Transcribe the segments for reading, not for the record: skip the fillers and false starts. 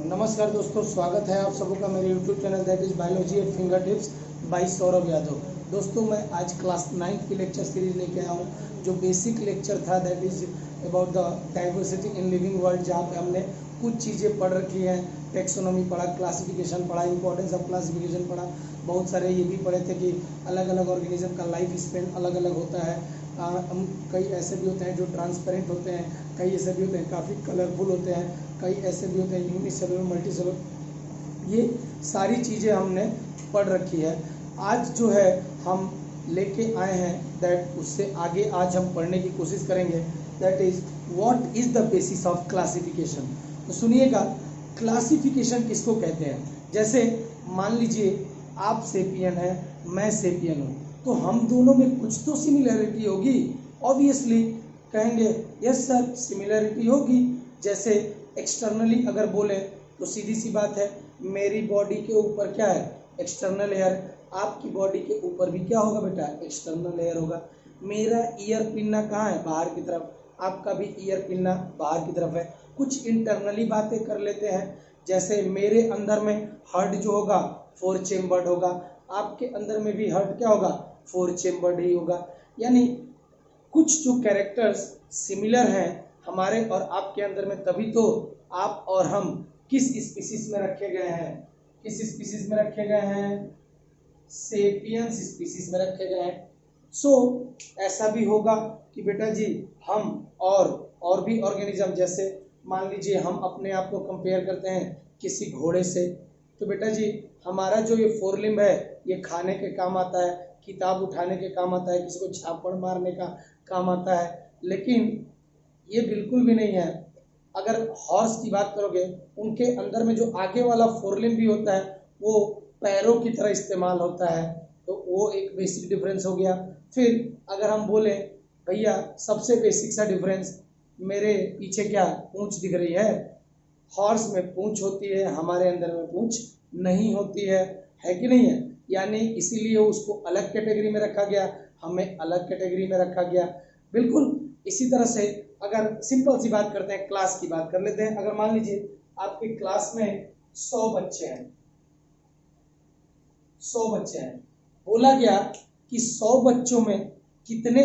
नमस्कार दोस्तों, स्वागत है आप सबों का मेरे YouTube channel that is biology eight finger tips by Saurabh Yadav. दोस्तों, मैं आज क्लास 9 की लेक्चर सीरीज लेके आया हूँ। जो बेसिक लेक्चर था that is about the diversity in living world, जहाँ पे हमने कुछ चीज़ें पढ़ रखी हैं। टेक्सोनॉमी पढ़ा, क्लासिफिकेशन पढ़ा, इंपॉर्टेंस ऑफ क्लासिफिकेशन पढ़ा, बहुत सारे ये भी पढ़े थे कि अलग अलग ऑर्गेनिज्म का लाइफ स्पेन अलग अलग होता है। कई ऐसे भी होते हैं जो ट्रांसपेरेंट होते हैं, कई ऐसे भी होते हैं काफ़ी कलरफुल होते हैं, कई ऐसे भी होते हैं यूनिसेलुलर, मल्टीसेलुलर। ये सारी चीज़ें हमने पढ़ रखी है। आज जो है हम लेके आए हैं दैट उससे आगे आज हम पढ़ने की कोशिश करेंगे, that is what is the basis of classification. तो सुनिएगा, क्लासिफिकेशन किसको कहते हैं। जैसे मान लीजिए आप सेपियन है, मैं सेपियन हूँ, तो हम दोनों में कुछ तो सिमिलैरिटी होगी। ऑब्वियसली कहेंगे यस सर, सिमिलैरिटी होगी। जैसे एक्सटर्नली अगर बोले तो सीधी सी बात है, मेरी बॉडी के ऊपर क्या है, एक्सटर्नल एयर। आपकी बॉडी के ऊपर भी क्या होगा बेटा, एक्सटर्नल एयर होगा। मेरा ईयर पिन्ना कहाँ है, बाहर की तरफ, आपका भी ईयर पिन्ना बाहर की तरफ है। कुछ इंटरनली बातें कर लेते हैं, जैसे मेरे अंदर में हार्ट जो होगा 4 चेम्बर्ड होगा, आपके अंदर में भी हार्ट क्या होगा, 4 चेम्बर्ड ही होगा। यानी कुछ जो कैरेक्टर्स सिमिलर हैं हमारे और आपके अंदर में, तभी तो आप और हम किस स्पीसीज में रखे गए हैं, किस स्पीसीज में रखे गए हैं, सेपियंस स्पीसीज में रखे गए हैं। सो ऐसा भी होगा कि बेटा जी हम और भी ऑर्गेनिज्म, जैसे मान लीजिए हम अपने आप को कंपेयर करते हैं किसी घोड़े से, तो बेटा जी हमारा जो ये फोरलिम्ब है ये खाने के काम आता है, किताब उठाने के काम आता है, किसी को झापड़ मारने का काम आता है। लेकिन ये बिल्कुल भी नहीं है। अगर हॉर्स की बात करोगे, उनके अंदर में जो आगे वाला फोरलिम्ब भी होता है वो पैरों की तरह इस्तेमाल होता है, तो वो एक बेसिक डिफरेंस हो गया। फिर अगर हम बोले भैया सबसे बेसिक सा डिफरेंस, मेरे पीछे क्या पूंछ दिख रही है, हॉर्स में पूंछ होती है, हमारे अंदर में पूंछ नहीं होती है कि नहीं है। यानी इसीलिए उसको अलग कैटेगरी में रखा गया, हमें अलग कैटेगरी में रखा गया। बिल्कुल इसी तरह से अगर सिंपल सी बात करते हैं, क्लास की बात कर लेते हैं। अगर मान लीजिए आपके क्लास में 100 बच्चे हैं, 100 बच्चे हैं, बोला गया कि 100 बच्चों में कितने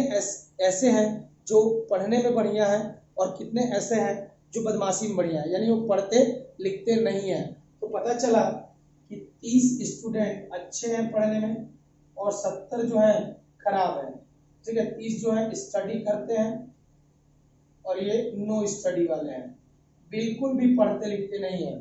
ऐसे हैं जो पढ़ने में बढ़िया हैं और कितने ऐसे हैं जो बदमाशी में बढ़िया है, यानी वो पढ़ते लिखते नहीं है। तो पता चला कि 30 स्टूडेंट अच्छे हैं पढ़ने में और 70 जो है खराब है। ठीक है, 30 जो है स्टडी करते हैं और ये नो स्टडी वाले हैं, बिल्कुल भी पढ़ते लिखते नहीं है।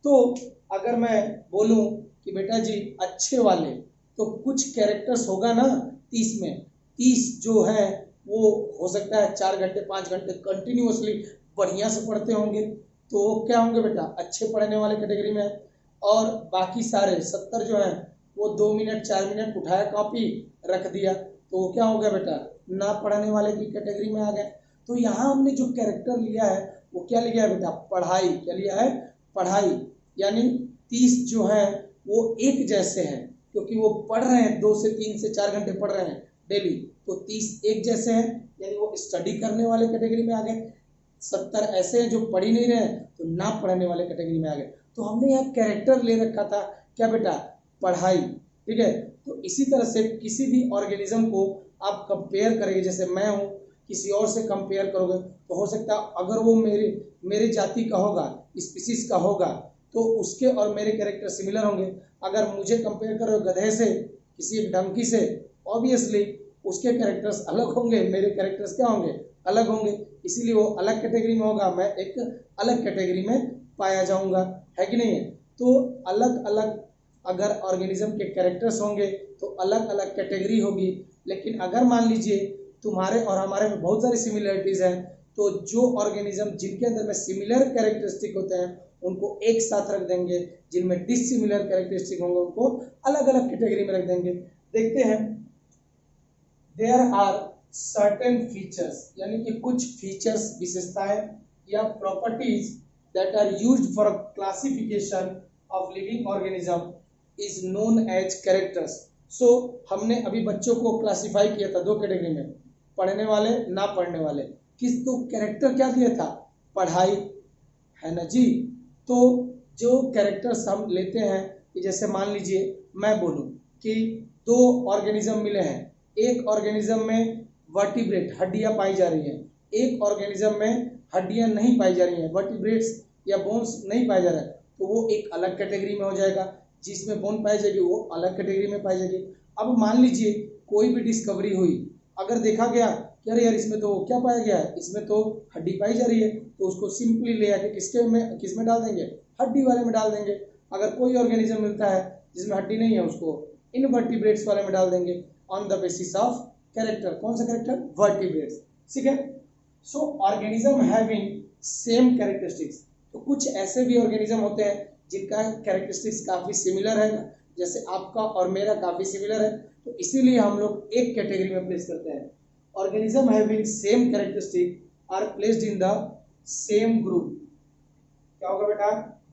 तो अगर मैं बोलूं कि बेटा जी अच्छे वाले, तो कुछ कैरेक्टर्स होगा ना 30 में, 30 जो है वो हो सकता है 4 घंटे 5 घंटे कंटिन्यूअसली बढ़िया से पढ़ते होंगे, तो वो क्या होंगे बेटा, अच्छे पढ़ने वाले कैटेगरी में। और बाकी सारे 70 जो है वो 2 मिनट 4 मिनट उठाया कॉपी रख दिया, तो वो क्या हो गया बेटा, ना पढ़ने वाले की कैटेगरी में आ गए। तो यहाँ हमने जो कैरेक्टर लिया है वो क्या लिया है बेटा, पढ़ाई। क्या लिया है, पढ़ाई। यानी 30 जो है वो एक जैसे हैं, क्योंकि वो पढ़ रहे हैं, 2 से 3 से 4 घंटे पढ़ रहे हैं डेली, तो 30 एक जैसे हैं, यानी वो स्टडी करने वाले कैटेगरी में आ गए। 70 ऐसे हैं जो पढ़ ही नहीं रहे हैं, तो ना पढ़ने वाले कैटेगरी में आ गए। तो हमने यहाँ कैरेक्टर ले रखा था क्या बेटा, पढ़ाई। ठीक है, तो इसी तरह से किसी भी ऑर्गेनिज्म को आप कंपेयर करेंगे, जैसे मैं हूँ किसी और से कंपेयर करोगे, तो हो सकता है अगर वो मेरे जाति का होगा, स्पीसीज का होगा, तो उसके और मेरे कैरेक्टर सिमिलर होंगे। अगर मुझे कंपेयर करो गधे से, किसी एक डंकी से, ऑब्वियसली उसके कैरेक्टर्स अलग होंगे, मेरे कैरेक्टर्स क्या होंगे, अलग होंगे। इसीलिए वो अलग कैटेगरी में होगा, मैं एक अलग कैटेगरी में पाया जाऊंगा, है कि नहीं है। तो अलग अलग अगर ऑर्गेनिज्म के कैरेक्टर्स होंगे तो अलग अलग कैटेगरी होगी। लेकिन अगर मान लीजिए तुम्हारे और हमारे में बहुत सारी सिमिलरिटीज हैं, तो जो ऑर्गेनिज्म जिनके अंदर में सिमिलर कैरेक्टरिस्टिक होते हैं उनको एक साथ रख देंगे, जिनमें डिसिमिलर कैरेक्टरिस्टिक होंगे उनको अलग अलग कैटेगरी में रख देंगे। देखते हैं, देयर आर सर्टेन फीचर्स, यानी कि कुछ फीचर्स, विशेषताएं या properties that are used for classification of living organism is known as characters. So हमने अभी बच्चों को क्लासिफाई किया था 2 कैटेगरी में, पढ़ने वाले, ना पढ़ने वाले। किस तो कैरेक्टर क्या दिया था, पढ़ाई, है ना जी। तो जो कैरेक्टर्स हम लेते हैं कि जैसे मान लीजिए मैं बोलूं कि दो ऑर्गेनिज्म मिले हैं, एक ऑर्गेनिज्म में वर्टिब्रेट हड्डियां पाई जा रही हैं, एक ऑर्गेनिज्म में हड्डियां नहीं पाई जा रही हैं, वर्टिब्रेट्स या बोन्स नहीं पाया जा रहा है, तो वो एक अलग कैटेगरी में हो जाएगा। जिसमें बोन पाई जाएगी वो अलग कैटेगरी में पाई जाएगी। अब मान लीजिए कोई भी डिस्कवरी हुई, अगर देखा गया कि अरे यार इसमें तो क्या पाया गया है, इसमें तो हड्डी पाई जा रही है, तो उसको सिंपली ले आके किस में डाल देंगे, हड्डी वाले में डाल देंगे। अगर कोई ऑर्गेनिज्म मिलता है जिसमें हड्डी नहीं है, उसको इनवर्टिब्रेट्स वाले में डाल देंगे on the basis of character. कौन सा कैरेक्टर, वर्टिब्रेट्स, ठीक है। सो ऑर्गेनिज्म हैविंग सेम कैरेक्टरिस्टिक्स, तो कुछ ऐसे भी ऑर्गेनिज्म होते हैं जिनका कैरेक्टरिस्टिक्स काफी सिमिलर है, जैसे आपका और मेरा काफी सिमिलर है, तो इसीलिए हम लोग एक कैटेगरी में प्लेस करते हैं। Organism having same characteristic are placed in the same group. क्या होगा बेटा,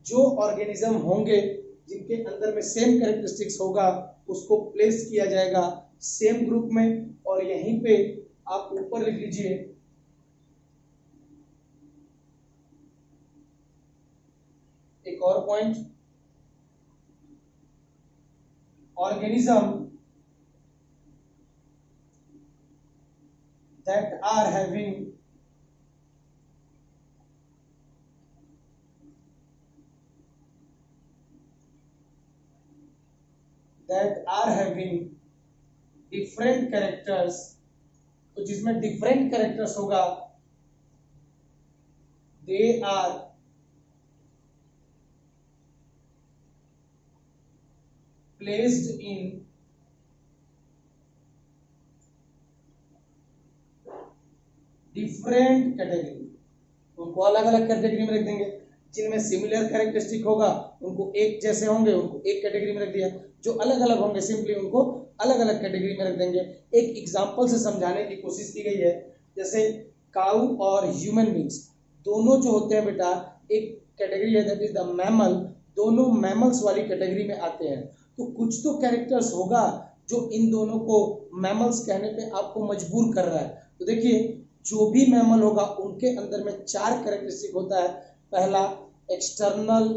जो ऑर्गेनिज्म होंगे जिनके अंदर में सेम कैरेक्टरिस्टिक्स होगा उसको प्लेस किया जाएगा सेम ग्रुप में। और यहीं पे आप ऊपर लिख लीजिए एक और point, organism that are having different characters, तो जिसमें डिफरेंट कैरेक्टर्स होगा, they are placed in different category. उनको अलग अलग कैटेगरी में रख देंगे। जिनमें सिमिलर कैरेक्टरिस्टिक होगा उनको एक जैसे होंगे उनको एक कैटेगरी में रख दिया, जो अलग अलग होंगे सिंपली उनको अलग अलग कैटेगरी में रख देंगे। एक एग्जांपल से समझाने की कोशिश की गई है, जैसे काऊ और ह्यूमन बींग्स दोनों जो होते हैं बेटा एक कैटेगरी है, दैट इज द मैमल, दोनों मैमल्स वाली कैटेगरी में आते हैं। तो कुछ तो कैरेक्टर्स होगा जो इन दोनों को मैमल्स कहने पे आपको मजबूर कर रहा है। तो देखिए जो भी मैमल होगा उनके अंदर में 4 कैरेक्टरिस्टिक होता है। पहला एक्सटर्नल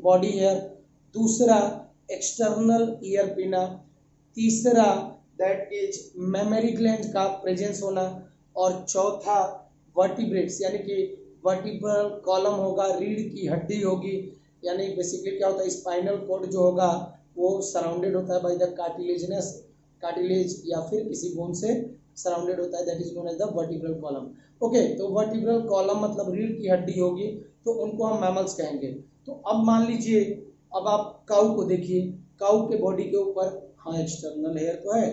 बॉडी हेयर, दूसरा एक्सटर्नल ईयर पिना, तीसरा दैट इज मेमोरी ग्लैंड का प्रेजेंस होना, और चौथा वर्टिब्रेट्स यानी कि वर्टिब्रल कॉलम होगा, रीढ़ की हड्डी होगी, यानी बेसिकली क्या होता है स्पाइनल कॉर्ड जो होगा वो सराउंडेड होता है बाय द कार्टिलेज या फिर किसी बोन से सराउंडेड होता है, that is known as the vertebral column. Okay, तो वर्टिब्रल कॉलम मतलब रीढ़ की हड्डी होगी, तो उनको हम मैमल्स कहेंगे। तो अब मान लीजिए अब आप काऊ को देखिए, काऊ के बॉडी के ऊपर हाँ एक्सटर्नल हेयर तो है,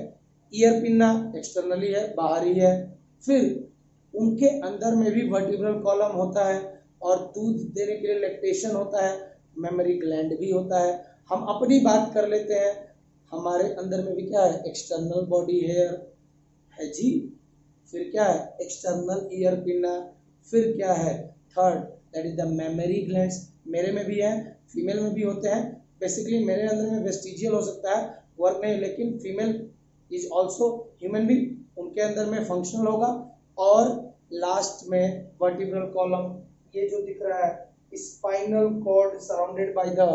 ईयर पिन्ना एक्सटर्नली है बाहरी है, फिर उनके अंदर में भी वर्टिब्रल कॉलम होता है और दूध देने के लिए लैक्टेशन होता है, मेमोरी ग्लैंड भी होता है। हम अपनी बात कर लेते हैं, हमारे अंदर में भी क्या है एक्सटर्नल बॉडी हेयर है जी, फिर क्या है एक्सटर्नल ईयर पिन्ना, फिर क्या है third that is the mammary glands, मेरे में भी है फीमेल में भी होते हैं। बेसिकली मेरे अंदर में वेस्टिजियल हो सकता है वर्क नहीं, लेकिन female is also human being, उनके अंदर में फंक्शनल होगा। और लास्ट में वर्टिब्रल कॉलम, ये जो दिख रहा है spinal cord surrounded by the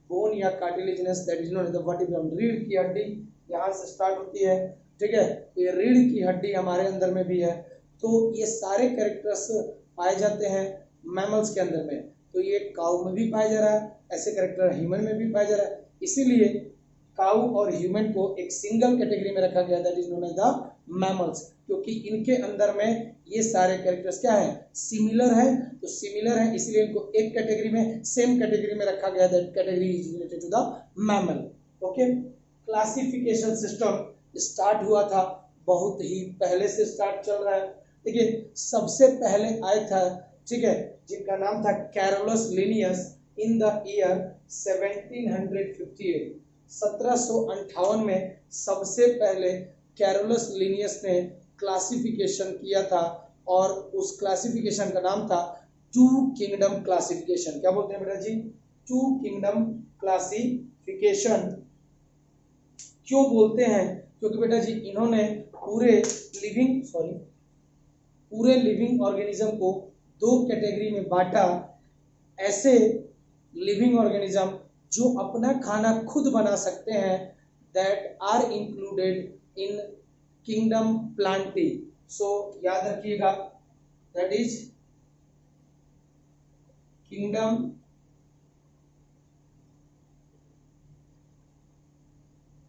bone या cartilaginous, that is known as the vertebrum, रीढ़ की हड्डी यहाँ से स्टार्ट होती है, ठीक है, ये रीढ़ की हड्डी हमारे अंदर में भी है। तो ये सारे कैरेक्टर्स पाए जाते हैं मैमल्स के अंदर में, तो ये काऊ में भी पाया जा रहा है, ऐसे कैरेक्टर ह्यूमन में भी पाया जा रहा है, इसीलिए काऊ और ह्यूमन को एक सिंगल कैटेगरी में रखा गया, that is known as the mammals, क्योंकि इनके अंदर में ये सारे कैरेक्टर्स क्या है सिमिलर है, तो सिमिलर है इसलिए इनको एक कैटेगरी में सेम कैटेगरी में रखा गया, that category is related to the mammal. Okay, classification system start हुआ था, बहुत ही पहले से स्टार्ट चल रहा है। देखिए सबसे पहले आया था, ठीक है, जिनका नाम था Carolus Linnaeus in the year 1758, 1758 में सबसे पहले कैरोलस लिनियस ने क्लासिफिकेशन किया था, और उस क्लासिफिकेशन का नाम था टू किंगडम क्लासिफिकेशन। क्या बोलते हैं बेटा जी, टू किंगडम क्लासिफिकेशन। क्यों बोलते हैं, क्योंकि बेटा जी इन्होंने पूरे लिविंग ऑर्गेनिज्म को 2 कैटेगरी में बांटा, ऐसे लिविंग ऑर्गेनिज्म जो अपना खाना खुद बना सकते हैं, that are included in kingdom plantae. So याद रखिएगा, दैट इज किंगडम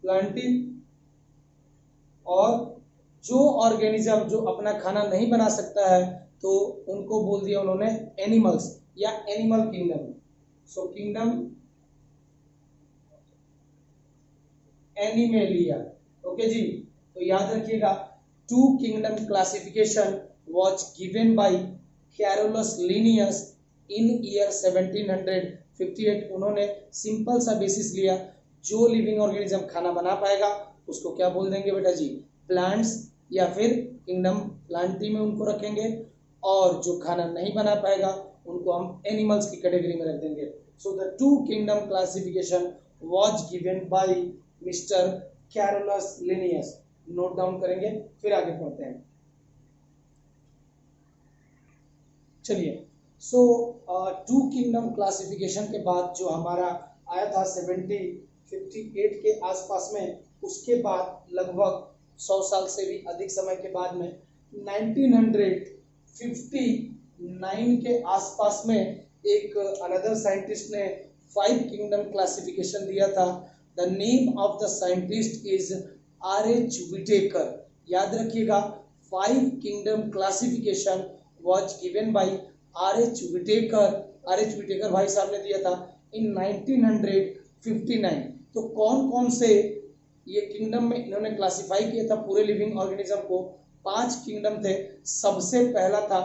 प्लांटी। और जो ऑर्गेनिज्म जो अपना खाना नहीं बना सकता है तो उनको बोल दिया उन्होंने एनिमल्स या animal kingdom. So kingdom animalia. Okay जी, तो याद रखिएगा, two kingdom classification was given by Carolus Linnaeus in year 1758। उन्होंने सिंपल सा बेसिस लिया, जो लिविंग ऑर्गेनिज्म खाना बना पाएगा उसको क्या बोल देंगे बेटा जी, प्लांट्स, या फिर किंगडम प्लांटी में उनको रखेंगे, और जो खाना नहीं बना पाएगा उनको हम एनिमल्स की कैटेगरी में रख देंगे। So the two kingdom classification was given bye mister Carolus Linnaeus. Note down करेंगे, फिर आगे पढ़ते हैं। चलिए, सो टू किंगडम क्लासिफिकेशन के बाद जो हमारा आया था 1758 के आसपास में, उसके बाद लगभग 100 साल से भी अधिक समय के बाद में 1959 के आसपास में एक अनदर साइंटिस्ट ने 5 किंगडम क्लासिफिकेशन दिया था। The name of the scientist is R.H. Whittaker। याद रखिएगा, 5 kingdom classification was given bye R.H. Whittaker। R.H. Whittaker भाई साहब ने दिया था इन 1959। तो कौन कौन से ये किंगडम में इन्होंने क्लासिफाई किया था पूरे लिविंग ऑर्गेनिज्म को? 5 किंगडम थे। सबसे पहला था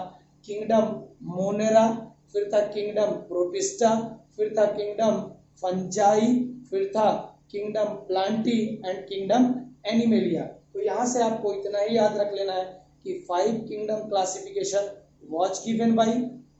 किंगडम मोनेरा, फिर था किंगडम प्रोटिस्टा, फिर था किंगडम फंजाई, फिर था kingdom plantae and kingdom animalia. तो यहाँ से आपको इतना ही याद रख लेना है कि 5 kingdom classification was given bye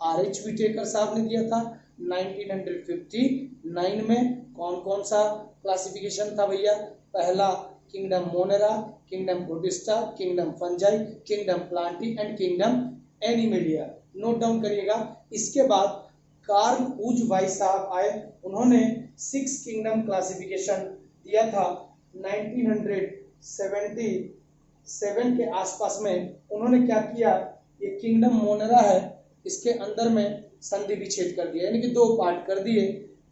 R.H. Whittaker साहब ने दिया था 1959 में। कौन कौन सा क्लासिफिकेशन था भैया? पहला kingdom Monera, kingdom protista, kingdom fungi, kingdom plantae and kingdom animalia. Note down करिएगा। इसके बाद कार्ल उज भाई साहब आए, उन्होंने 6 किंगडम क्लासिफिकेशन दिया था 1977 के आसपास में। उन्होंने क्या किया, ये किंगडम मोनेरा है, इसके अंदर में संधि विच्छेद कर दिया, यानी कि 2 पार्ट कर दिए।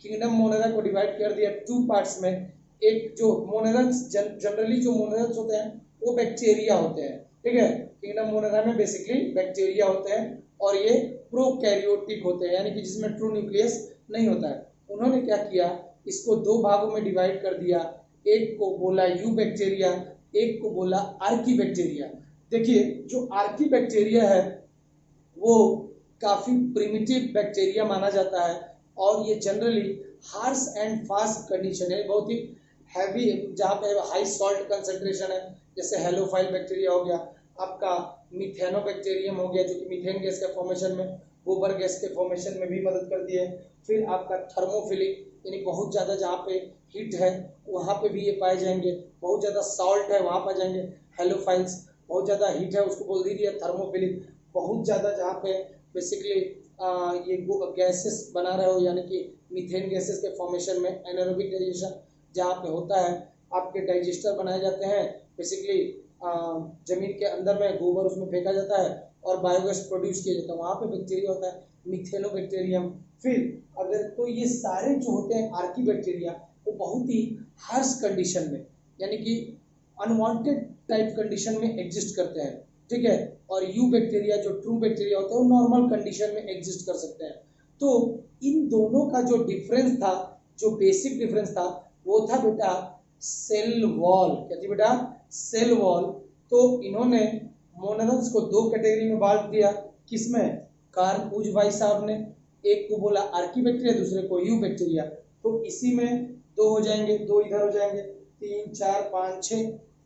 किंगडम मोनेरा को डिवाइड कर दिया 2 पार्ट्स में। एक जो मोनेरल्स, जनरली जो मोनेरल्स होते हैं वो बैक्टीरिया होते हैं, ठीक है। किंगडम मोनेरा में बेसिकली बैक्टीरिया होते हैं और ये प्रोकैरियोटिक होते हैं, यानी कि जिसमें ट्रू न्यूक्लियस नहीं होता है। उन्होंने क्या किया, इसको 2 भागों में डिवाइड कर दिया। एक को बोला यू बैक्टीरिया, एक को बोला आर्की बैक्टीरिया। देखिए, जो आर्की बैक्टीरिया है वो काफी प्रिमिटिव बैक्टीरिया माना जाता है और ये generally harsh and fast condition है, बहुत ही हैवी, जहाँ पे हाई सॉल्ट कंसंट्रेशन है, जैसे हेलोफाइल बैक्टीरिया हो गया, आपका मिथेनोबैक्टीरियम हो गया जो कि मीथेन गैस के फॉर्मेशन में, गोबर गैस के फॉर्मेशन में भी मदद करती है। फिर आपका थर्मोफिलिक, यानी बहुत ज़्यादा जहाँ पे हीट है वहाँ पे भी ये पाए जाएंगे, बहुत ज़्यादा सॉल्ट है वहाँ पाए जाएंगे हेलोफाइल्स, बहुत ज़्यादा हीट है उसको बोल दीजिए थर्मोफिलिक, बहुत ज़्यादा जहाँ पे बेसिकली ये गैसेस बना रहे हो, यानी कि मीथेन गैसेस के फॉर्मेशन में एनारोबिक डाइजेशन जहाँ पे होता है, आपके डाइजेस्टर बनाए जाते हैं, बेसिकली जमीन के अंदर में गोबर उसमें फेंका जाता है और बायोगैस प्रोड्यूस किया जाता है, वहाँ पे बैक्टीरिया होता है मिथेनोबैक्टीरियम। फिर अगर तो ये सारे जो होते हैं आर्की बैक्टीरिया वो बहुत ही हार्श कंडीशन में, यानी कि अनवांटेड टाइप कंडीशन में एग्जिस्ट करते हैं, ठीक है। और यू बैक्टीरिया जो ट्रू बैक्टीरिया होते हैं वो नॉर्मल कंडीशन में एग्जिस्ट कर सकते हैं। तो इन दोनों का जो डिफरेंस था, जो बेसिक डिफरेंस था, वो था बेटा सेल वॉल। क्या थी बेटा? Cell wall. तो इन्होंने मोनरल्स को 2 कैटेगरी में बांट दिया। किसमें? कार्ल उज भाई साहब ने, एक को बोला आर्की बैक्टीरिया, दूसरे को यू बैक्टीरिया। तो इसी में 2 हो जाएंगे, 2 इधर हो जाएंगे, 3 4 5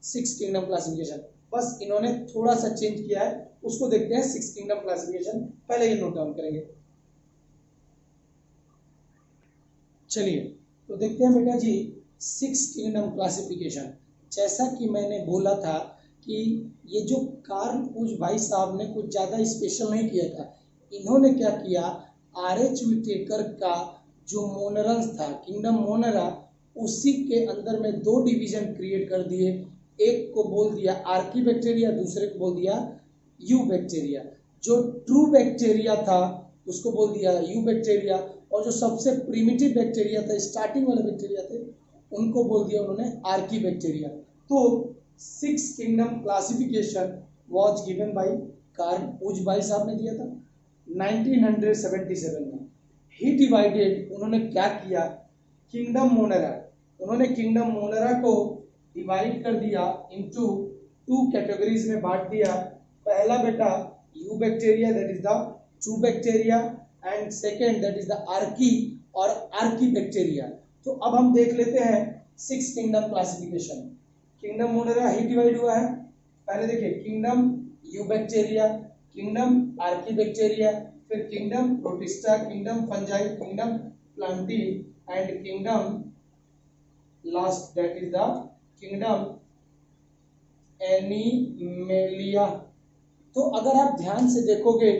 6 किंगडम क्लासिफिकेशन। बस इन्होंने थोड़ा सा चेंज किया है, उसको देखते हैं 6 किंगडम क्लासिफिकेशन। पहले ये नोट डाउन करेंगे। चलिए, तो देखते हैं बेटा जी 6 किंगडम क्लासिफिकेशन। जैसा कि मैंने बोला था कि ये जो कार्ल उज भाई साहब ने कुछ ज़्यादा स्पेशल नहीं किया था, इन्होंने क्या किया, R.H. Whittaker का जो मोनरल्स था, किंगडम मोनेरा, उसी के अंदर में दो डिवीजन क्रिएट कर दिए। एक को बोल दिया आर्की बैक्टीरिया, दूसरे को बोल दिया यू बैक्टीरिया। जो ट्रू बैक्टीरिया था उसको बोल दिया यू बैक्टीरिया, और जो सबसे प्रिमिटिव बैक्टीरिया था, स्टार्टिंग वाले बैक्टीरिया थे, उनको बोल दिया उन्होंने आर्की बैक्टीरिया। तो 6 kingdom classification was given by Carl Woese साहब ने दिया था 1977 में। ही डिवाइडेड, उन्होंने क्या किया, किंगडम मोनेरा, उन्होंने किंगडम मोनेरा को डिवाइड कर दिया इनटू 2 कैटेगरीज में बांट दिया। पहला बेटा eubacteria, that is the true bacteria, and second that is the archae और आर्की बैक्टीरिया। तो अब हम देख लेते हैं 6 किंगडम क्लासिफिकेशन। किंगडम मोनेरा ही डिवाइड हुआ है, पहले देखिए kingdom eubacteria, kingdom archaebacteria, फिर kingdom protista, kingdom fungi, kingdom plantae, and kingdom last that is the kingdom animalia. तो अगर आप ध्यान से देखोगे,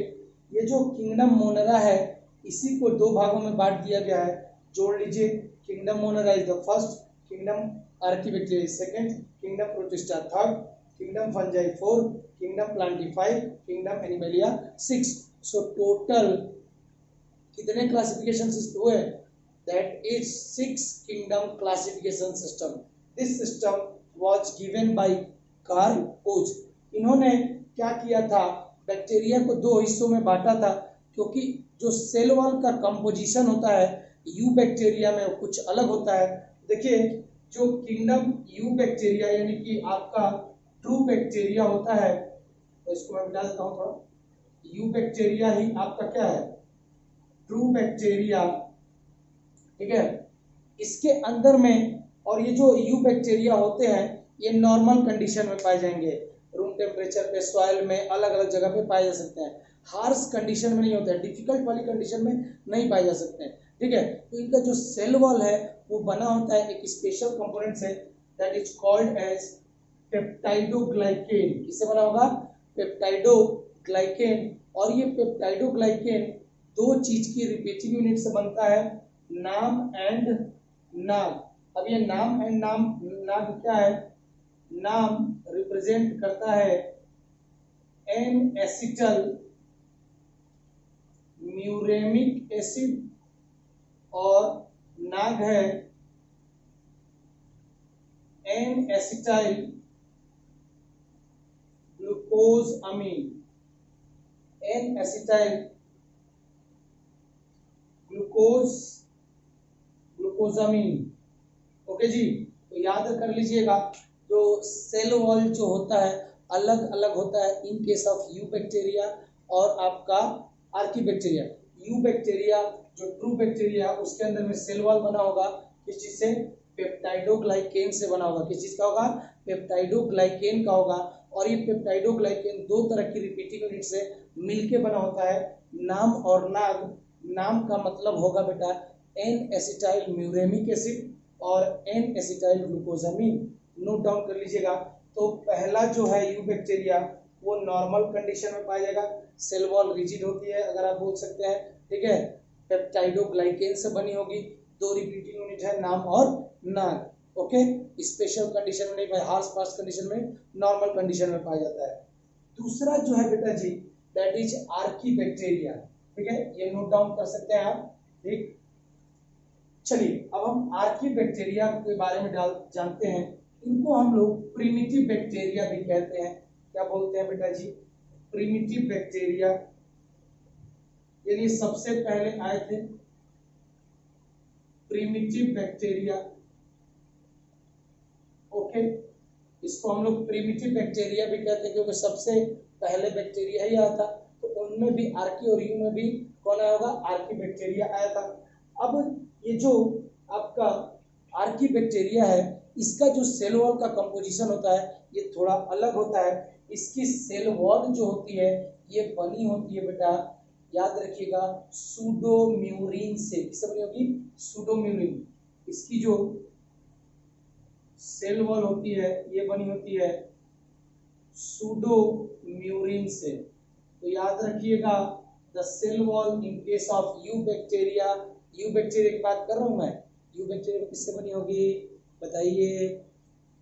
ये जो किंगडम मोनेरा है इसी को 2 भागों में बांट दिया गया है। जोड़ लीजिए, kingdom Monera is the first, kingdom archaebacteria second, kingdom Protista third, kingdom Fungi 4, kingdom Plantae 5, kingdom Animalia 6। So total कितने क्लासिफिकेशन हुए? That is 6 kingdom classification system. This system was given by Carl Woese. इन्होंने क्या किया था, bacteria को 2 हिस्सों में बांटा था, क्योंकि जो सेल वॉल का कंपोजिशन होता है यू बैक्टीरिया में कुछ अलग होता है। देखिए, जो किंगडम यू बैक्टीरिया यानी कि आपका ट्रू बैक्टीरिया होता है, तो इसको मैं मिटा देता हूं थोड़ा, यू बैक्टीरिया ही आपका क्या है, ट्रू बैक्टीरिया, ठीक है। इसके अंदर में, और ये जो यू बैक्टीरिया होते हैं ये नॉर्मल कंडीशन में पाए जाएंगे, रूम टेम्परेचर पे, सॉइल में, अलग अलग जगह पे पाए जा सकते हैं। हार्श कंडीशन में नहीं होते हैं, डिफिकल्ट वाली कंडीशन में नहीं पाए जा सकते हैं, ठीक है। तो इनका जो सेल वॉल है वो बना होता है एक स्पेशल कंपोनेंट से, that is called as peptidoglycan. किससे बना होगा? पेप्टाइडोग्लाइकेन। और ये पेप्टाइडोग्लाइकेन 2 चीज की रिपीटिंग यूनिट से बनता है, नाम एंड नाग। अब ये नाम एंड नाग क्या है? नाम रिप्रेजेंट करता है एन एसिटल म्यूरेमिक एसिड, और नाग है एन एसिटाइल ग्लूकोज अमीन, एन एसिटाइल ग्लूकोजामीन। ओके जी, तो याद कर लीजिएगा, जो सेल वॉल जो होता है अलग अलग होता है इन केस ऑफ यू बैक्टीरिया और आपका आर्की बैक्टीरिया। यू बैक्टीरिया जो ट्रू बैक्टीरिया, उसके अंदर में सेल वॉल बना होगा किस चीज से? पेप्टाइडोग्लाइकेन से बना होगा। किस चीज का होगा? पेप्टाइडोग्लाइकेन का होगा। और ये पेप्टाइडोग्लाइकेन 2 तरह की रिपीटिंग यूनिट से मिलके बना होता है, नाम और नाग। नाम का मतलब होगा बेटा एन एसिटाइल म्यूरेमिक एसिड और एन एसिटाइल ग्लूकोजामीन। नोट डाउन कर लीजिएगा। तो पहला जो है यू बैक्टीरिया वो नॉर्मल कंडीशन में पाया जाएगा, सेल वॉल रिजिड होती है अगर आप बोल सकते हैं, ठीक है। पेप्टाइडोग्लाइकेन से बनी होगी, 2 रिपीटिंग यूनिट है, नाम और नाग। ओके, स्पेशल कंडीशन में नहीं पाया, हार्श फास्ट कंडीशन में, नॉर्मल कंडीशन में पाया जाता है। दूसरा जो है बेटा जी, दैट इज आर्की बैक्टीरिया, ठीक है, ये नोट डाउन कर सकते हैं आप, ठीक। चलिए अब हम आर्की बैक्टीरिया के बारे में जानते हैं। इनको हम लोग प्रिमिटिव बैक्टीरिया भी कहते हैं। क्या बोलते हैं बेटा जी? प्रिमिटिव बैक्टीरिया, यानी सबसे पहले आए थे प्रिमिटिव बैक्टीरिया। ओके, इसको हम लोग प्रिमिटिव बैक्टीरिया भी कहते हैं क्योंकि सबसे पहले बैक्टीरिया ही आया था। तो उनमें भी आर्की और यू में भी कौन आया होगा? आर्की बैक्टीरिया आया था। अब ये जो आपका आर्की बैक्टीरिया है, इसका जो सेल वॉल का कंपोजिशन होता है ये थोड़ा अलग होता है। इसकी सेल वॉल जो होती है ये बनी होती है बेटा, याद रखिएगा, सूडोम्यूरिन से। किससे बनी होगी? सूडोम्यूरिन। इसकी जो सेल वॉल होती है ये बनी होती है सूडोम्यूरिन से। तो याद रखिएगा, the cell wall in case of eubacteria eubacteria की बात कर रहा हूँ मैं। यू बैक्टीरिया किससे बनी होगी बताइए,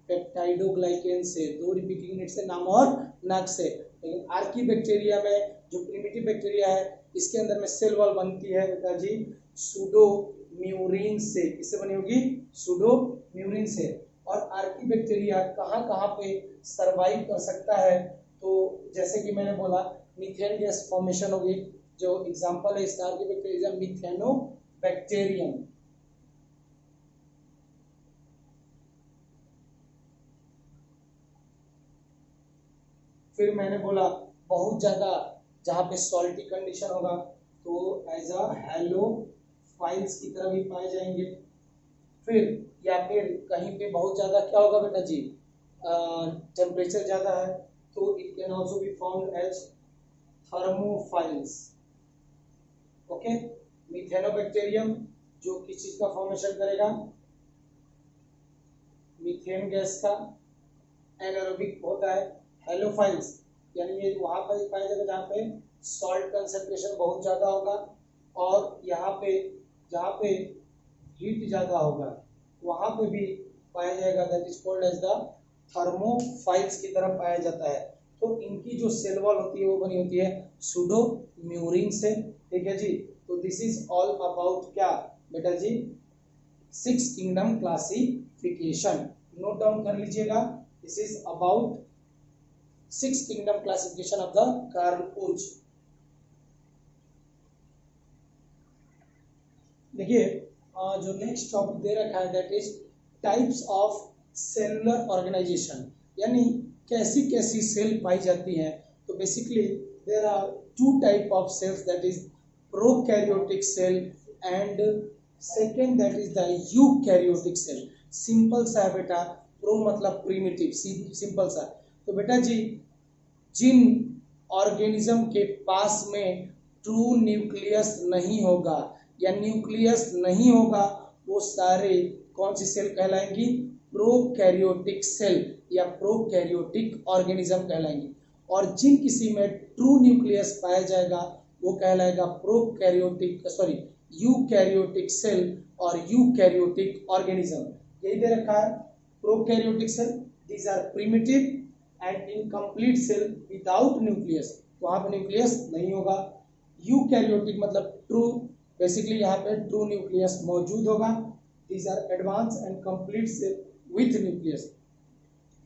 पेप्टाइडोग्लाइकेन से, 2 रिपीटिंग यूनिट से, नाम और नग से। लेकिन आर्की बैक्टीरिया में जो प्रिमिटिव बैक्टीरिया है इसके अंदर में सेल वॉल बनती है बेटा जी सूडोम्यूरिन से। किससे बनी होगी? सूडोम्यूरिन से। और आर्की बैक्टीरिया कहाँ कहाँ पे सरवाइव कर सकता है? तो जैसे कि मैंने बोला मीथेन गैस फॉर्मेशन होगी, जो एग्जांपल है इसका आर्की बैक्टीरिया मिथेनोबैक्टीरियम। फिर मैंने बोला बहुत ज्यादा जहाँ पे सॉल्टी कंडीशन होगा तो एज अ हैलोफाइल्स की तरह भी पाए जाएंगे। फिर या फिर कहीं पे बहुत ज्यादा क्या होगा बेटा जी, टेम्परेचर ज्यादा है तो it can also be found as thermophiles. Okay, methanobacterium जो किस चीज का फॉर्मेशन करेगा? मीथेन गैस का, एनारोबिक होता है। हेलोफाइल्स यानी ये वहां पर पाया जाएगा जहाँ पे सॉल्ट कंसंट्रेशन बहुत ज्यादा होगा और यहाँ पे जहाँ पे हीट ज्यादा होगा वहां पे भी पाया जाएगा, that is called as the thermophiles की तरफ पाया जाता है। तो इनकी जो सेल वॉल होती है वो बनी होती है सूडोम्यूरिन से। ठीक है जी, तो दिस इज ऑल अबाउट क्या बेटा जी, 6 किंगडम क्लासिफिकेशन। नोट डाउन कर लीजिएगा, this is about 6 kingdom classification of the Carl Woese. देखिए जो नेक्स्ट टॉपिक दे रखा है that is types of cellular organisation, यानी कैसी कैसी सेल पाई जाती हैं। तो basically there are 2 type of cells, that is prokaryotic cell and second that is the eukaryotic cell. Simple सा है बेटा, प्रो मतलब प्रिमिटिव, सिंपल सा। तो बेटा जी जिन ऑर्गेनिज्म के पास में ट्रू न्यूक्लियस नहीं होगा या न्यूक्लियस नहीं होगा वो सारे कौन सी सेल कहलाएंगी? प्रोकैरियोटिक सेल या प्रोकैरियोटिक ऑर्गेनिज्म कहलाएंगी। और जिन किसी में ट्रू न्यूक्लियस पाया जाएगा वो कहलाएगा प्रोकैरियोटिक सॉरी यूकैरियोटिक सेल और यूकैरियोटिक ऑर्गेनिज्म। यही दे रखा है, prokaryotic cell these are primitive and incomplete cell without nucleus, वहां पर न्यूक्लियस नहीं होगा। यूकैरियोटिक मतलब ट्रू, बेसिकली यहाँ पे ट्रू न्यूक्लियस मौजूद होगा। These are advance and complete cell with nucleus.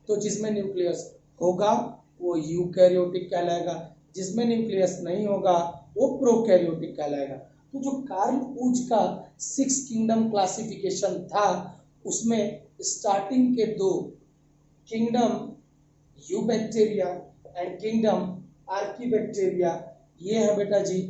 तो जिसमें न्यूक्लियस होगा वो यूकैरियोटिक कहलाएगा, जिसमें न्यूक्लियस नहीं होगा वो प्रोकैरियोटिक कहलाएगा। तो जो कार्ल उज का 6 किंगडम क्लासिफिकेशन था उसमें स्टार्टिंग के 2 kingdom eubacteria and kingdom archaebacteria ये है बेटा जी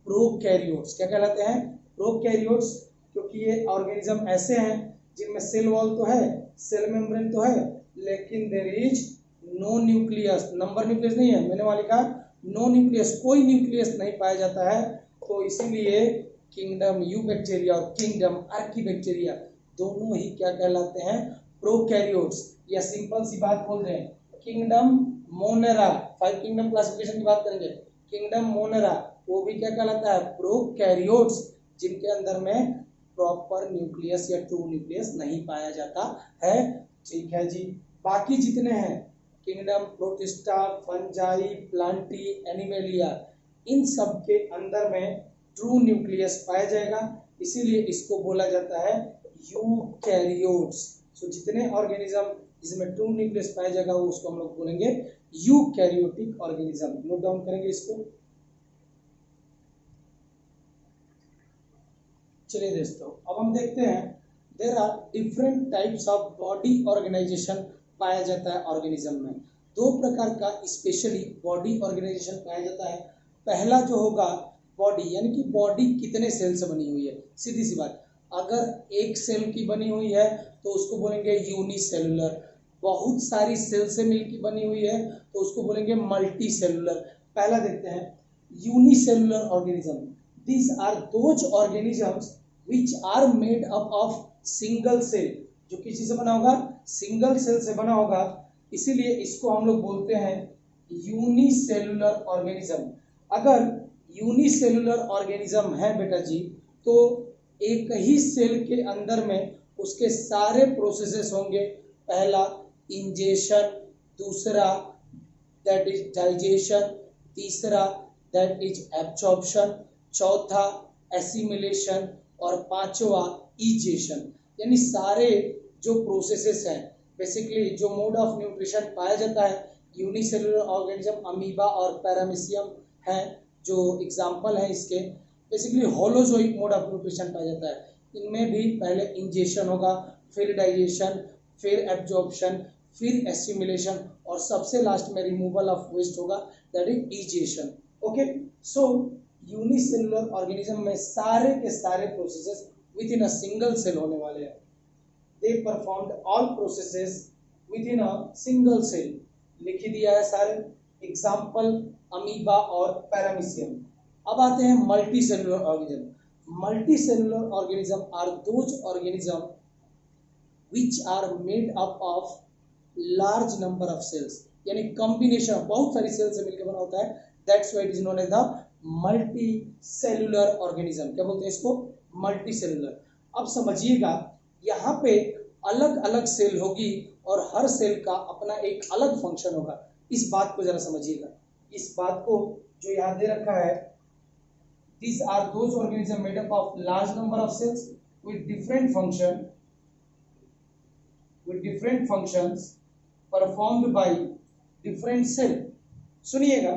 प्रोकैरियोट्स। क्या कहलाते हैं? प्रोकैरियोट्स, क्योंकि ये ऑर्गेनिज्म ऐसे हैं जिनमें सेल वॉल तो है, सेल मेम्ब्रेन तो है, लेकिन there is no nucleus, number nucleus नहीं है, मैंने वहां लिखा नो न्यूक्लियस, कोई न्यूक्लियस नहीं पाया जाता है। तो इसीलिए किंगडम यूबैक्टीरिया और किंगडम आर्कीबैक्टीरिया दोनों ही क्या कहलाते हैं? प्रोकैरियोट्स। या सिंपल सी बात बोल रहे हैं, किंगडम मोनेरा, 5 किंगडम क्लासिफिकेशन की बात करेंगे, किंगडम मोनेरा वो भी क्या कहलाता है? प्रोकैरियोट्स, जिनके अंदर में प्रॉपर न्यूक्लियस या ट्रू न्यूक्लियस नहीं पाया जाता है। ठीक है जी, बाकी जितने हैं kingdom protista, fungi, plantae, animalia, इन सब के अंदर में ट्रू न्यूक्लियस पाया जाएगा, इसीलिए इसको बोला जाता है यूकैरियोट्स। सो जितने ऑर्गेनिज्म जिसमें ट्रू न्यूक्लियस पाया जाएगा वो उसको हम लोग बोलेंगे यूकैरियोटिक ऑर्गेनिज्म। नोट डाउन करेंगे इसको। चलिए दोस्तों अब हम देखते हैं there are different types of body organisation पाया जाता है ऑर्गेनिज्म में। 2 प्रकार का स्पेशली बॉडी ऑर्गेनाइजेशन पाया जाता है। पहला जो होगा बॉडी, यानी कि बॉडी कितने सेल से बनी हुई है। सीधी सी बात, अगर एक सेल की बनी हुई है तो उसको बोलेंगे यूनिसेलुलर, बहुत सारी सेल से मिलकर बनी हुई है तो उसको बोलेंगे मल्टी सेलुलर। पहला देखते हैं unicellular organism. These are those organisms which are made up of single cell, जो किसी से बना होगा? सिंगल सेल से बना होगा, इसीलिए इसको हम लोग बोलते हैं यूनिसेलुलर ऑर्गेनिज्म। अगर यूनिसेलुलर ऑर्गेनिज्म है बेटा जी तो एक ही सेल के अंदर में उसके सारे प्रोसेसेस होंगे। पहला इंजेशन, दूसरा दैट इज डाइजेशन, तीसरा दैट इज एब्जॉर्प्शन, चौथा एसिमिलेशन और पांचवा इजेशन। यानी सारे जो प्रोसेसेस हैं, बेसिकली जो मोड ऑफ न्यूट्रिशन पाया जाता है यूनिसेलुलर ऑर्गेनिज्म अमीबा और पैरामीशियम हैं जो एग्जाम्पल हैं इसके। Basically holozoic mode of nutrition पाया जाता है। इनमें भी पहले इंजेशन होगा, फिर डाइजेशन, फिर एब्जॉर्प्शन, फिर एसिमिलेशन और सबसे लास्ट में रिमूवल ऑफ वेस्ट होगा, that is egestion. Okay, so unicellular organism में सारे के सारे processes within a single cell होने वाले हैं। They performed all processes within a single cell. लिख ही दिया है सारे एग्जाम्पल अमीबा और पैरामीशियम। अब आते हैं multicellular organism. Multicellular organism are those organism which are made up of large number of cells, यानी कॉम्बिनेशन बहुत सारी सेल से मिलकर बना होता है। That's why it is known as the multicellular organism. क्या बोलते हैं इसको? Multicellular. अब समझिएगा, यहाँ पे अलग अलग सेल होगी और हर सेल का अपना एक अलग फंक्शन होगा। इस बात को जरा समझिएगा, इस बात को जो यहाँ दे रखा है, these are those organisms made up of large number of cells with different functions performed by different cell। सुनिएगा,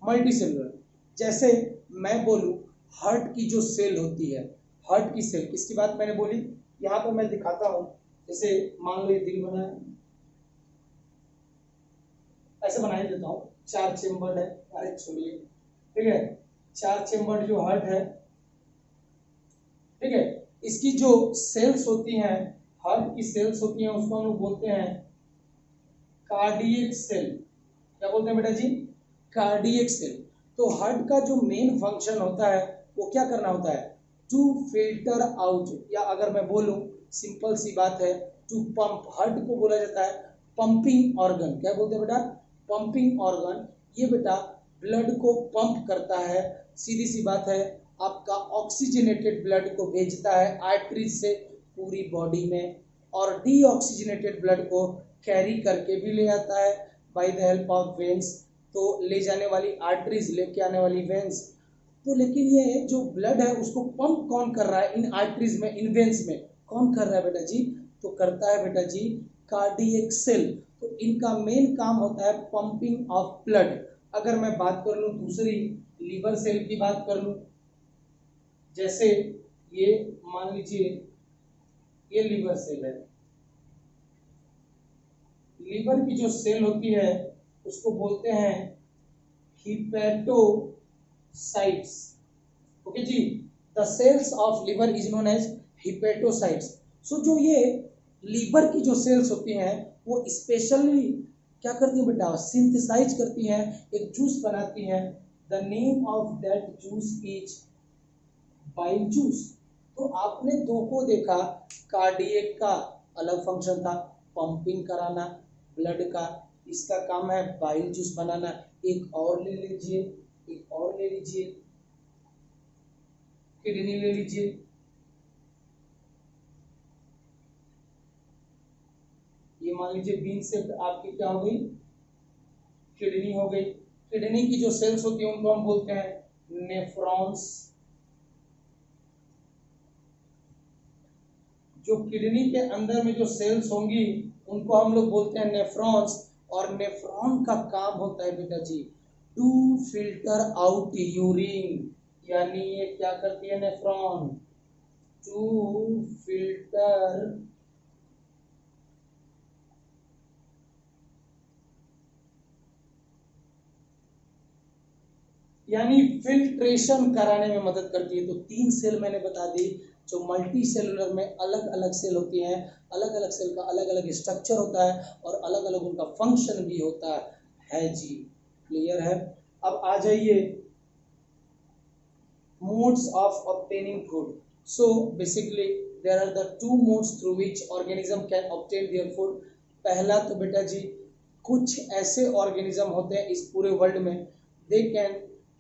मल्टी सेलुलर, जैसे मैं बोलूं हार्ट की जो सेल होती है, हार्ट की सेल, किसकी बात मैंने बोली, यहाँ पे मैं दिखाता हूं। जैसे मान लो ये दिल बना है, ऐसे बना ही देता हूं, 4 चेम्बर है, अरे छोड़िए, ठीक है, 4 चेम्बर जो हार्ट है, ठीक है, इसकी जो सेल्स होती हैं, हार्ट की सेल्स होती हैं, उसको हम लोग बोलते हैं कार्डियक सेल। क्या बोलते हैं बेटा जी? Cardiac cell. तो हार्ट का जो मेन फंक्शन होता है वो क्या करना होता है? टू फिल्टर आउट, या अगर मैं बोलूं सिंपल सी बात है, टू पंप। हार्ट को बोला जाता है पंपिंग ऑर्गन। क्या बोलते हैं बेटा? Pumping organ. ये बेटा ब्लड को पंप करता है, सीधी सी बात है, आपका ऑक्सीजनेटेड ब्लड को भेजता है आर्टरीज से पूरी बॉडी में, और डीऑक्सीजनेटेड ब्लड को कैरी करके भी ले आता है by the help of veins. तो ले जाने वाली आर्टरीज, लेके आने वाली वेन्स। तो लेकिन ये जो ब्लड है उसको पंप कौन कर रहा है इन आर्टरीज में, इन वेन्स में? कौन कर रहा है बेटा जी? तो करता है बेटा जी कार्डियक सेल। तो इनका मेन काम होता है पंपिंग ऑफ ब्लड। अगर मैं बात कर लूं दूसरी लीवर सेल की बात कर लूं, जैसे ये मान लीजिए ये लीवर सेल है। लीवर की जो सेल होती है उसको बोलते हैं हिपैटोसाइट्स। ओके जी, the cells of liver is known as hepatocytes. So जो ये लीवर की जो सेल्स होती हैं वो स्पेशली क्या करती है बेटा? सिंथेसाइज करती हैं, एक जूस बनाती हैं। The name of that juice is bile juice. तो आपने दो को देखा, कार्डियक का अलग फंक्शन था पंपिंग कराना ब्लड का, इसका काम है बाइल जूस बनाना। एक और ले लीजिए, एक और ले लीजिए, किडनी ले लीजिए। ये मान लीजिए बीन से आपकी क्या हो गई? किडनी हो गई। किडनी की जो सेल्स होती है उनको हम बोलते हैं नेफ्रॉन्स। जो किडनी के अंदर में जो सेल्स होंगी उनको हम लोग बोलते हैं नेफ्रॉन्स। और नेफ्रॉन का काम होता है बेटा जी टू फिल्टर आउट यूरिन। यानी ये क्या करती है नेफ्रॉन? टू फिल्टर यानी फिल्ट्रेशन कराने में मदद करती है। तो 3 सेल मैंने बता दी जो मल्टी सेलुलर में अलग अलग सेल होती हैं। अलग अलग सेल का अलग अलग स्ट्रक्चर होता है और अलग अलग उनका फंक्शन भी होता है जी। क्लियर है? अब आ जाइए modes of obtaining food. So basically there are the 2 modes through which organism can obtain their food. पहला तो बेटा जी कुछ ऐसे ऑर्गेनिज्म होते हैं इस पूरे वर्ल्ड में, they can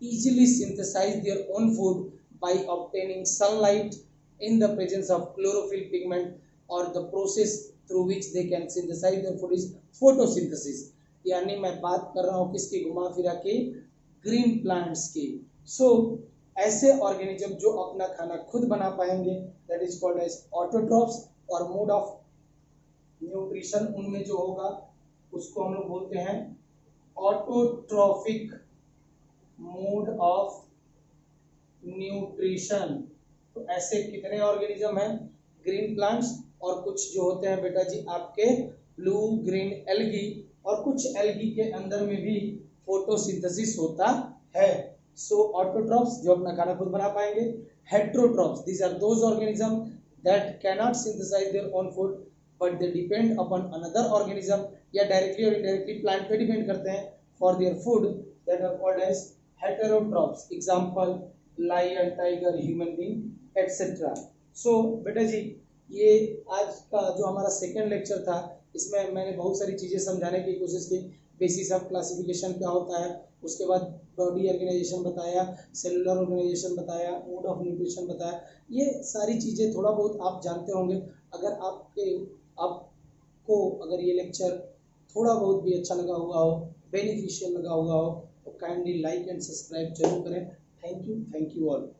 easily synthesize their own food by obtaining sunlight in the presence of chlorophyll pigment or the process through which they can synthesize their food is photosynthesis। यानी मैं बात कर रहा हूँ किसकी, घुमा फिरा के ग्रीन प्लांट्स की। सो ऐसे ऑर्गेनिज्म जो अपना खाना खुद बना पाएंगे that is called as autotrophs. और मोड ऑफ न्यूट्रिशन उनमें जो होगा उसको हम लोग बोलते हैं ऑटोट्रॉफिक मोड ऑफ न्यूट्रिशन। तो ऐसे कितने ऑर्गेनिज्म हैं, ग्रीन प्लांट्स और कुछ जो होते हैं बेटा जी आपके ब्लू ग्रीन एल्गी, और कुछ एल्गी के अंदर में भी फोटोसिंथेसिस होता है। सो ऑटोट्रॉफ्स जो अपना खाना खुद बना पाएंगे, heterotrophs these are those organism that cannot synthesize their own food but they depend upon another organism, या डायरेक्टली और इनडायरेक्टली प्लांट पे डिपेंड करते हैं for their food, that are called as heterotrophs. Example lion, tiger, human being etcetera. So बेटा जी ये आज का जो हमारा सेकेंड लेक्चर था इसमें मैंने बहुत सारी चीज़ें समझाने की कोशिश की। बेसिस ऑफ क्लासिफिकेशन क्या होता है, उसके बाद बॉडी ऑर्गेनाइजेशन बताया, सेलुलर ऑर्गेनाइजेशन बताया, मोड ऑफ न्यूट्रिशन बताया। ये सारी चीज़ें थोड़ा बहुत आप जानते होंगे। अगर आपको अगर ये लेक्चर थोड़ा बहुत भी अच्छा लगा हुआ हो, बेनिफिशियल लगा हुआ हो, तो काइंडली लाइक एंड सब्सक्राइब जरूर करें। Thank you all.